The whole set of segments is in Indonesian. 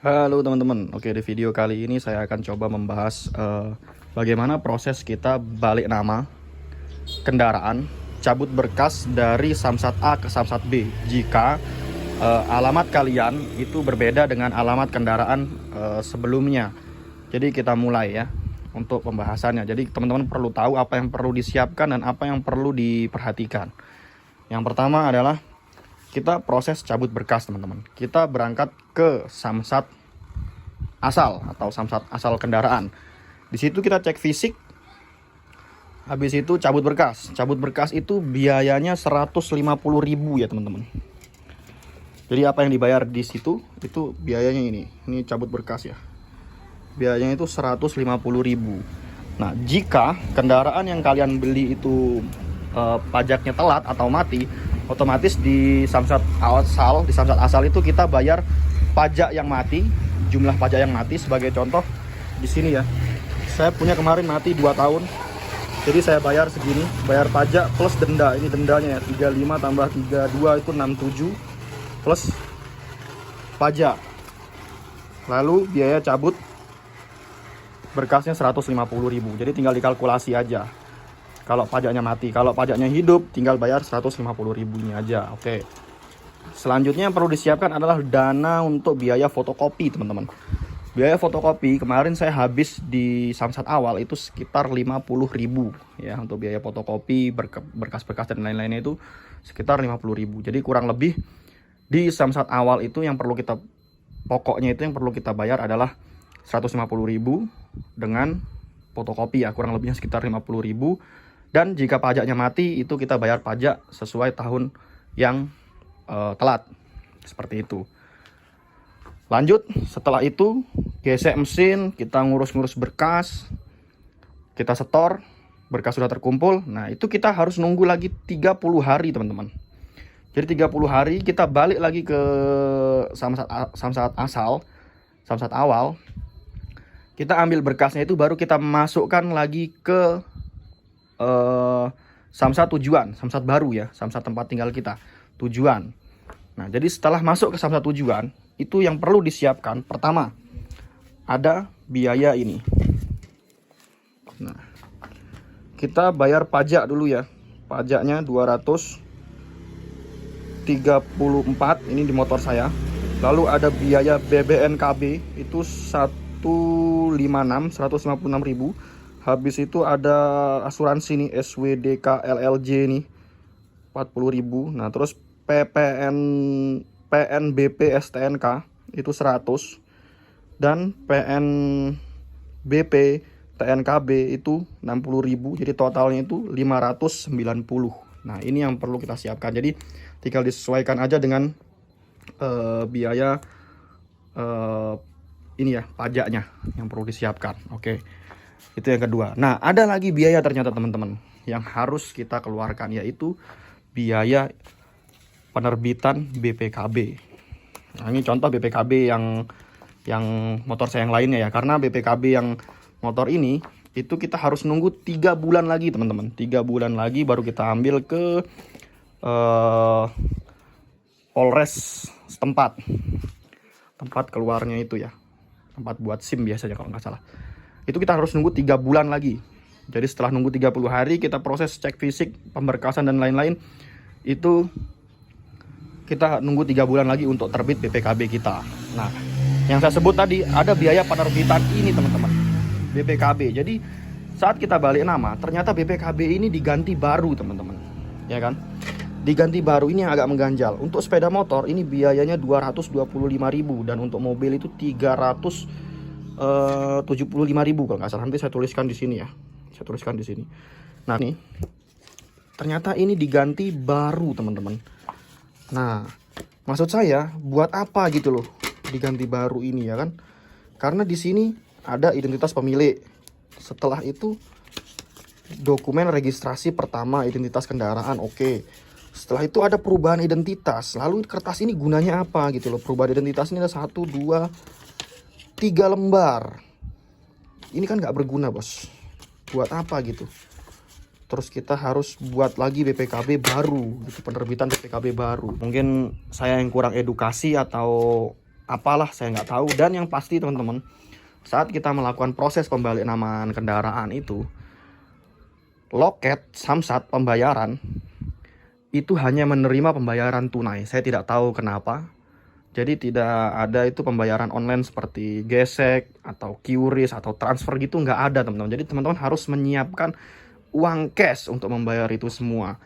Halo teman-teman, oke di video kali ini saya akan coba membahas bagaimana proses kita balik nama kendaraan, cabut berkas dari Samsat A ke Samsat B jika alamat kalian itu berbeda dengan alamat kendaraan sebelumnya. Jadi kita mulai ya untuk pembahasannya. Jadi teman-teman perlu tahu apa yang perlu disiapkan dan apa yang perlu diperhatikan. Yang pertama adalah kita proses cabut berkas teman-teman. Kita berangkat ke Samsat asal atau Samsat asal kendaraan. Di situ kita cek fisik. Habis itu cabut berkas. Cabut berkas itu biayanya 150.000 ya teman-teman. Jadi apa yang dibayar di situ itu biayanya ini. Ini cabut berkas ya. Biayanya itu 150.000. Nah, jika kendaraan yang kalian beli itu pajaknya telat atau mati, otomatis di Samsat asal itu kita bayar pajak yang mati, jumlah pajak yang mati. Sebagai contoh di sini ya, saya punya kemarin mati 2 tahun, jadi saya bayar segini, bayar pajak plus denda. Ini dendanya ya, 35 tambah 32 itu 67 plus pajak. Lalu biaya cabut berkasnya 150.000. Jadi tinggal dikalkulasi aja. Kalau pajaknya mati, kalau pajaknya hidup tinggal bayar 150.000-nya aja. Oke. Selanjutnya yang perlu disiapkan adalah dana untuk biaya fotokopi, teman-teman. Biaya fotokopi kemarin saya habis di Samsat awal itu sekitar 50.000 ya, untuk biaya fotokopi, berkas-berkas dan lain-lainnya itu sekitar 50.000. Jadi kurang lebih di Samsat awal itu yang perlu kita pokoknya itu yang perlu kita bayar adalah 150.000 dengan fotokopi ya, kurang lebihnya sekitar 50.000. Dan jika pajaknya mati itu kita bayar pajak sesuai tahun yang telat. Seperti itu. Lanjut, setelah itu gesek mesin, kita ngurus-ngurus berkas, kita setor, berkas sudah terkumpul. Nah, itu kita harus nunggu lagi 30 hari teman-teman. Jadi 30 hari kita balik lagi ke Samsat awal. Kita ambil berkasnya itu baru kita masukkan lagi ke Samsat tujuan, Samsat baru ya, Samsat tempat tinggal kita, tujuan. Nah, jadi setelah masuk ke Samsat tujuan, itu yang perlu disiapkan. Pertama, ada biaya ini. Nah, kita bayar pajak dulu ya. Pajaknya 234, ini di motor saya. Lalu ada biaya BBNKB itu 156.000. Habis itu ada asuransi nih, SWDK LLJ nih 40.000. Nah, terus PNBP STNK itu 100 dan PNBP TNKB itu 60.000. Jadi totalnya itu 590. Nah, ini yang perlu kita siapkan. Jadi tinggal disesuaikan aja dengan biaya ini ya, pajaknya yang perlu disiapkan. Oke. Itu yang kedua. Nah, ada lagi biaya ternyata teman-teman yang harus kita keluarkan, yaitu biaya penerbitan BPKB. Nah, ini contoh BPKB yang motor saya yang lainnya ya. Karena BPKB yang motor ini itu kita harus nunggu 3 bulan lagi teman-teman. 3 bulan lagi baru kita ambil ke Polres setempat. Tempat keluarnya itu ya. Tempat buat SIM biasanya kalau nggak salah. Itu kita harus nunggu 3 bulan lagi. Jadi setelah nunggu 30 hari kita proses cek fisik, pemberkasan dan lain-lain. Itu kita nunggu 3 bulan lagi untuk terbit BPKB kita. Nah, yang saya sebut tadi ada biaya penerbitan ini teman-teman, BPKB. Jadi saat kita balik nama, ternyata BPKB ini diganti baru teman-teman, ya kan? Diganti baru, ini yang agak mengganjal. Untuk sepeda motor ini biayanya 225.000 dan untuk mobil itu 375.000 kalau nggak salah. Nanti saya tuliskan di sini ya. Saya tuliskan di sini. Nah, nih ternyata ini diganti baru teman-teman. Nah, maksud saya buat apa gitu loh diganti baru ini ya kan? Karena di sini ada identitas pemilik. Setelah itu dokumen registrasi pertama identitas kendaraan, oke. Setelah itu ada perubahan identitas. Lalu kertas ini gunanya apa gitu loh? Perubahan identitas ini ada 1, 2, 3 lembar. Ini kan nggak berguna bos. Buat apa gitu? Terus kita harus buat lagi BPKB baru gitu, penerbitan BPKB baru. Mungkin saya yang kurang edukasi atau apalah saya nggak tahu. Dan yang pasti teman-teman, saat kita melakukan proses pembalikan kendaraan itu, loket Samsat pembayaran itu hanya menerima pembayaran tunai. Saya tidak tahu kenapa. Jadi tidak ada itu pembayaran online seperti gesek atau QRIS atau transfer gitu, nggak ada teman-teman. Jadi teman-teman harus menyiapkan uang cash untuk membayar itu semua.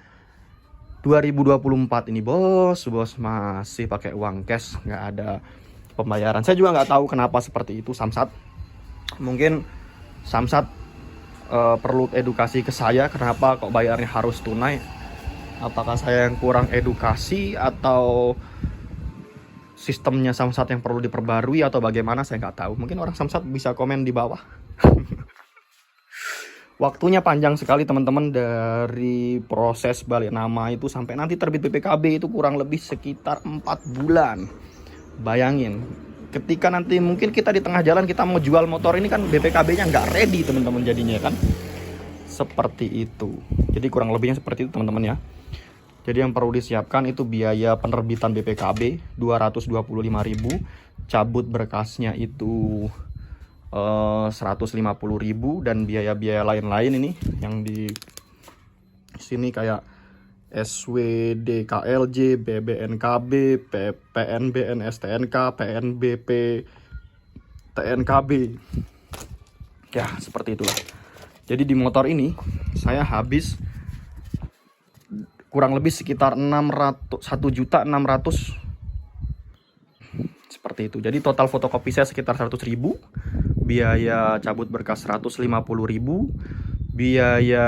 2024 ini bos masih pakai uang cash, nggak ada pembayaran. Saya juga nggak tahu kenapa seperti itu Samsat. Mungkin Samsat perlu edukasi ke saya, kenapa kok bayarnya harus tunai. Apakah saya yang kurang edukasi atau sistemnya Samsat yang perlu diperbarui atau bagaimana, saya nggak tahu. Mungkin orang Samsat bisa komen di bawah. Waktunya panjang sekali teman-teman, dari proses balik nama itu sampai nanti terbit BPKB itu kurang lebih sekitar 4 bulan. Bayangin, ketika nanti mungkin kita di tengah jalan kita mau jual motor ini kan BPKB-nya nggak ready teman-teman, jadinya kan seperti itu. Jadi kurang lebihnya seperti itu teman-teman ya. Jadi yang perlu disiapkan itu biaya penerbitan BPKB 225.000, cabut berkasnya itu 150.000, dan biaya-biaya lain-lain ini yang di sini kayak SWD KLJ, BBNKB, PNBN STNK, PNBP TNKB. Ya, seperti itulah. Jadi di motor ini saya habis kurang lebih sekitar 1.600.000 seperti itu. Jadi total fotokopi saya sekitar 100.000, biaya cabut berkas 150.000, biaya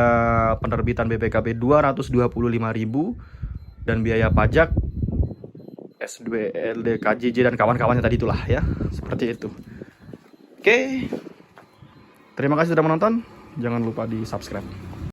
penerbitan BPKB 225.000, dan biaya pajak S2 LDKJJ dan kawan-kawannya tadi itulah ya, seperti itu. Oke, terima kasih sudah menonton, jangan lupa di subscribe.